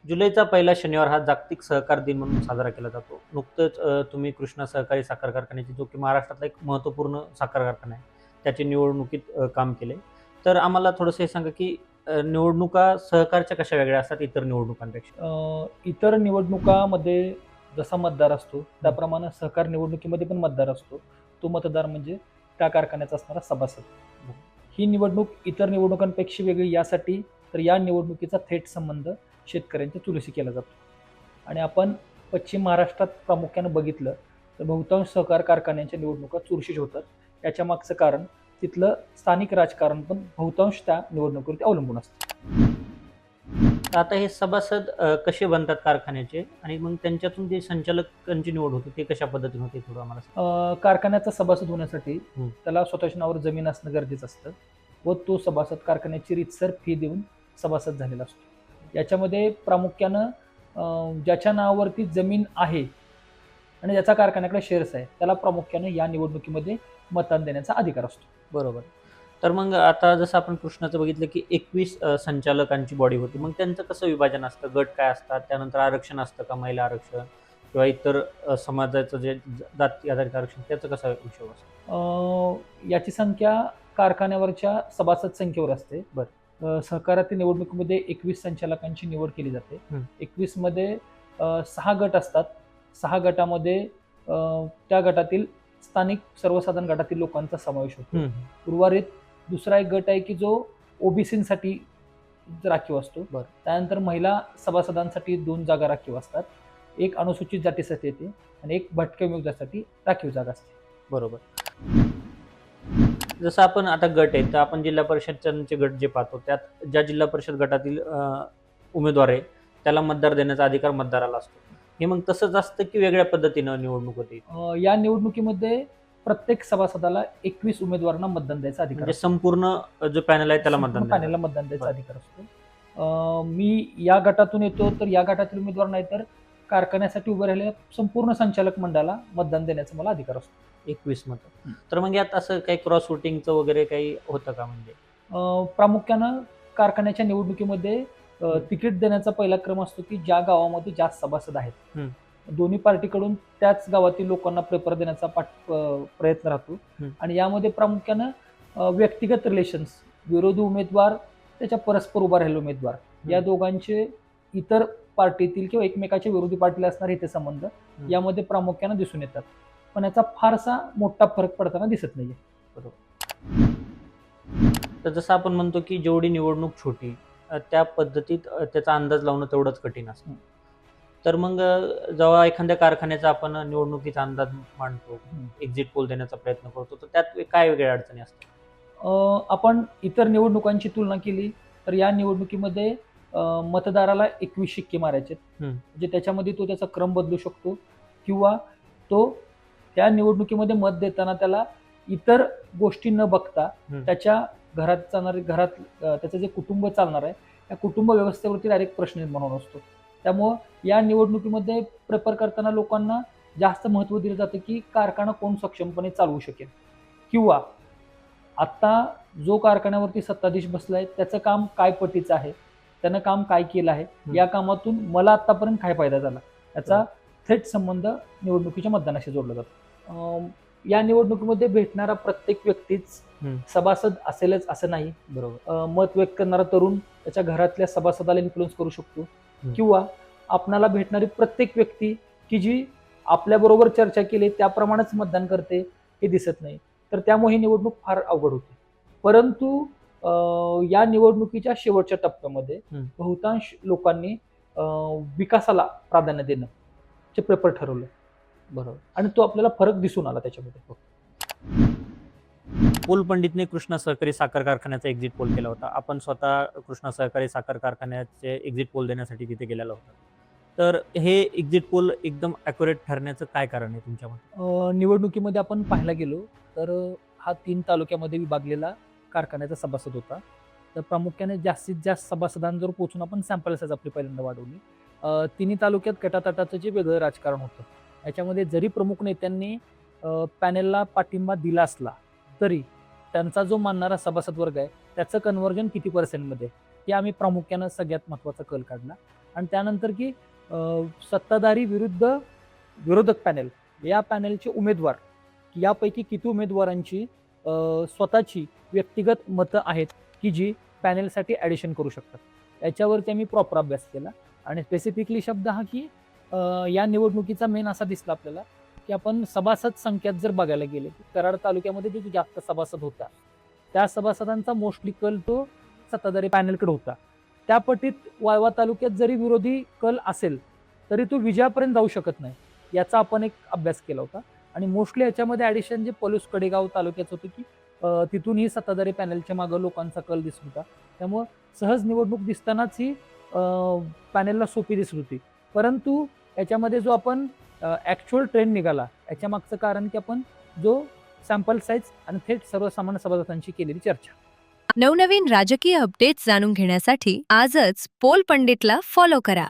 जुलैचा पहिला शनिवार हा जागतिक सहकार दिन म्हणून साजरा केला जातो. नुकतंच तुम्ही कृष्णा सहकारी साखर कारखान्याची जो की महाराष्ट्रातला एक महत्त्वपूर्ण साखर कारखाना आहे, त्याची निवडणुकीत काम केले. तर आम्हाला थोडंसं हे सांगा, की निवडणुका सहकारच्या कशा वेगळ्या असतात इतर निवडणुकांपेक्षा? इतर निवडणुकामध्ये जसा मतदार असतो, त्याप्रमाणे सहकार निवडणुकीमध्ये पण मतदार असतो. तो मतदार म्हणजे त्या कारखान्याचा असणारा सभासद. ही निवडणूक इतर निवडणुकांपेक्षा वेगळी यासाठी, तर या निवडणुकीचा थेट संबंध शेतकऱ्यांच्या चुलीशी केला जातो. आणि आपण पश्चिम महाराष्ट्रात प्रामुख्यानं बघितलं, तर बहुतांश सहकार कारखान्यांच्या निवडणुका चुरशीच्या होतात. याच्या मागचं कारण तिथलं स्थानिक राजकारण पण बहुतांश त्या निवडणुकीवरती अवलंबून असतं. तर आता हे सभासद कसे बनतात कारखान्याचे आणि मग त्यांच्यातून जे संचालकांची निवड होते, ते कशा पद्धतीने होते थोडं आम्हाला सांगा? कारखान्याचा सभासद होण्यासाठी हं. त्याला स्वतःच्या नावावर जमीन असणं गरजेचं असतं व तो सभासद कारखान्याची रीतसर फी देऊन सभासद झालेला असतो. याच्यामध्ये प्रामुख्यानं ज्याच्या नावावरती जमीन आहे आणि ज्याचा कारखान्याकडे शेअर्स आहे, त्याला प्रामुख्यानं या निवडणुकीमध्ये मतदान देण्याचा अधिकार असतो. बरोबर. तर मग आता जसं आपण कृष्णाचं बघितलं, की 21 संचालकांची बॉडी होती. मग त्यांचं कसं विभाजन असतं? गट काय असतात? त्यानंतर आरक्षण असतं का? महिला आरक्षण किंवा इतर समाजाचं जे जाती आधारित आरक्षण त्याचं कसा हिशोब असतो? याची संख्या कारखान्यावरच्या सभासद संख्येवर असते. बरं. सहकारातील निवडणुकीमध्ये 21 संचालकांची निवड केली जाते. हं. 21 मध्ये 6 गट असतात. 6 गटामध्ये त्या गटातील स्थानिक सर्वसाधारण गटातील लोकांचा समावेश होतो. हं. उर्वरित दुसरा एक गट आहे की जो ओबीसीसाठी राखीव असतो. बरं. त्यानंतर महिला सभासदांसाठी 2 जागा राखीव असतात. एक अनुसूचित जातीसाठी येते आणि एक भटक्या विमुक्तांसाठी राखीव जागा असते. बरोबर. जसं आपण आता गट आहे, तर आपण जिल्हा परिषदचे गट जे पाहतो, त्यात ज्या जिल्हा परिषद गटातील उमेदवार आहे, त्याला मतदार देण्याचा अधिकार मतदाराला असतो. हे मग तसंच असतं, की वेगळ्या पद्धतीनं निवडणूक होते? या निवडणुकीमध्ये प्रत्येक सभासदाला 21 उमेदवारांना मतदान द्यायचा अधिकार म्हणजे असतो. संपूर्ण जो पॅनल आहे त्याला मतदान संपूर्ण द्यायचं. पॅनेलला मतदान द्यायचा बरं. अधिकार असतो. मी या गटातून येतो, तर या गटातील उमेदवार नाही तर कारखान्यासाठी उभे राहिलेल्या संपूर्ण संचालक मंडळाला मतदान देण्याचा मला अधिकार असतो. 21 मतं. तर मग यात असं काही क्रॉस वोटिंगचं वगैरे काही होतं का म्हणजे? प्रामुख्यानं कारखान्याच्या निवडणुकीमध्ये तिकीट देण्याचा पहिला क्रम असतो की ज्या गावामध्ये जास्त सभासद आहेत. हं. दोन्ही पार्टीकडून त्याच गावातील लोकांना पेपर देण्याचा प्रयत्न राहतो. हं. आणि यामध्ये प्रामुख्यानं व्यक्तिगत रिलेशन्स, विरोधी उमेदवार, त्याच्या परस्पर उभा राहिलेले उमेदवार या दोघांचे इतर पार्टीतील किंवा एकमेकाच्या विरोधी पार्टीला असणारे हितसंबंध यामध्ये प्रामुख्यानं दिसून येतात. पण याचा फारसा मोठा फरक पडताना दिसत नाहीये. तर जसं आपण म्हणतो, की जेवढी निवडणूक छोटी, त्या पद्धतीत त्याचा अंदाज लावणं तेवढंच कठीण असतं. तर मग जेव्हा एखाद्या कारखान्याचा आपण निवडणुकीचा अंदाज मांडतो, एक्झिट पोल देण्याचा प्रयत्न करतो, तर त्यात काय वेगळ्या अडचणी असतात? आपण इतर निवडणुकांची तुलना केली तर या निवडणुकीमध्ये मतदाराला 21 शिक्के मारायचे. म्हणजे त्याच्यामध्ये तो त्याचा क्रम बदलू शकतो किंवा तो त्या निवडणुकीमध्ये मत देताना त्याला इतर गोष्टी न बघता त्याच्या घरात चालणारे त्याचं जे कुटुंब चालणार आहे त्या कुटुंब व्यवस्थेवरती डायरेक्ट प्रश्न निर्माण होणार असतो. त्यामुळं या निवडणुकीमध्ये प्रेफर करताना लोकांना जास्त महत्त्व दिलं जातं की कारखाना कोण सक्षमपणे चालवू शकेल किंवा आत्ता जो कारखान्यावरती सत्ताधीश बसलाय त्याचं काम काय पटीचं आहे, त्यानं काम काय केलं आहे, या कामातून मला आतापर्यंत काय फायदा झाला याचा थेट संबंध निवडणुकीच्या मतदानाशी जोडला जातो. या निवडणुकीमध्ये भेटणारा प्रत्येक व्यक्तीच सभासद असेलच असं नाही. बरोबर. मत व्यक्त करणारा तरुण त्याच्या घरातल्या सभासदाला इन्फ्लुएन्स करू शकतो किंवा आपणाला भेटणारी प्रत्येक व्यक्ती की जी आपल्याबरोबर चर्चा केली त्याप्रमाणेच मतदान करते हे दिसत नाही. तर त्यामुळे ही निवडणूक फार अवघड होती. परंतु या निवडणुकीच्या शेवटच्या टप्प्यामध्ये बहुतांश लोकांनी विकासाला प्राधान्य देणं चे पेपर ठरवलं. बरोबर. आणि तो आपल्याला फरक दिसून आला त्याच्यामध्ये. पोल पंडितने कृष्णा सहकारी साखर कारखान्याचा एक्झिट पोल केला होता. आपण स्वतः कृष्णा सहकारी साखर कारखान्याचे एक्झिट पोल देण्यासाठी तिथे गेलेला होता. तर हे एक्झिट पोल एकदम ॲक्युरेट ठरण्याचं काय कारण आहे तुमच्या मते? निवडणुकीमध्ये आपण पाहायला गेलो तर हा 3 तालुक्यामध्ये विभागलेला कारखान्याचा सभासद होता. तर प्रामुख्याने जास्तीत जास्त सभासदांजवळ पोहोचून आपण सॅम्पल साईज आपली पहिल्यांदा वाढवली. तिन्ही तालुक्यात गटातटाचं जे वेगळं राजकारण होतं याच्यामध्ये जरी प्रमुख नेत्यांनी पॅनेलला पाठिंबा दिला असला तरी त्यांचा जो मानणारा सभासद वर्ग आहे त्याचं कन्व्हर्जन किती पर्सेंटमध्ये हे आम्ही प्रामुख्यानं सगळ्यात महत्त्वाचा कल काढला. आणि त्यानंतर की सत्ताधारी विरुद्ध विरोधक पॅनेल, या पॅनेलचे उमेदवार, यापैकी किती उमेदवारांची स्वतःची व्यक्तिगत मतं आहेत की जी पॅनेलसाठी ॲडिशन करू शकतात। याच्यावरती आम्ही प्रॉपर अभ्यास केला आणि स्पेसिफिकली शब्द हा की या निवडणुकीचा मेन असा दिसला आपल्याला की आपण सभासद संख्यात जर बघायला गेले की कराड तालुक्यामध्ये जे जास्त सभासद होता त्या सभासदांचा मोस्टली कल तो सत्ताधारी पॅनेलकडे होता। त्या पटीत वाळवा तालुक्यात जरी विरोधी कल असेल तरी तो विजयापर्यंत जाऊ शकत नाही, याचा आपण एक अभ्यास केला होता। आणि मोस्टली याच्यामध्ये ॲडिशन जे पलूस कडेगाव तालुक्याचं होतं की तिथूनही सत्ताधारी पॅनेलच्या मागं लोकांचा कल दिसत होता, त्यामुळं सहज निवडणूक दिसतानाच ही पॅनेलला सोपी दिसत होती। परंतु याच्यामध्ये जो आपण ॲक्च्युअल ट्रेंड निघाला याच्या मागचं कारण की आपण जो सॅम्पल साईज आणि थेट सर्वसामान्य सभासदांशी केलेली चर्चा। नवनवीन राजकीय अपडेट्स जाणून घेण्यासाठी आजच पोल पंडितला फॉलो करा।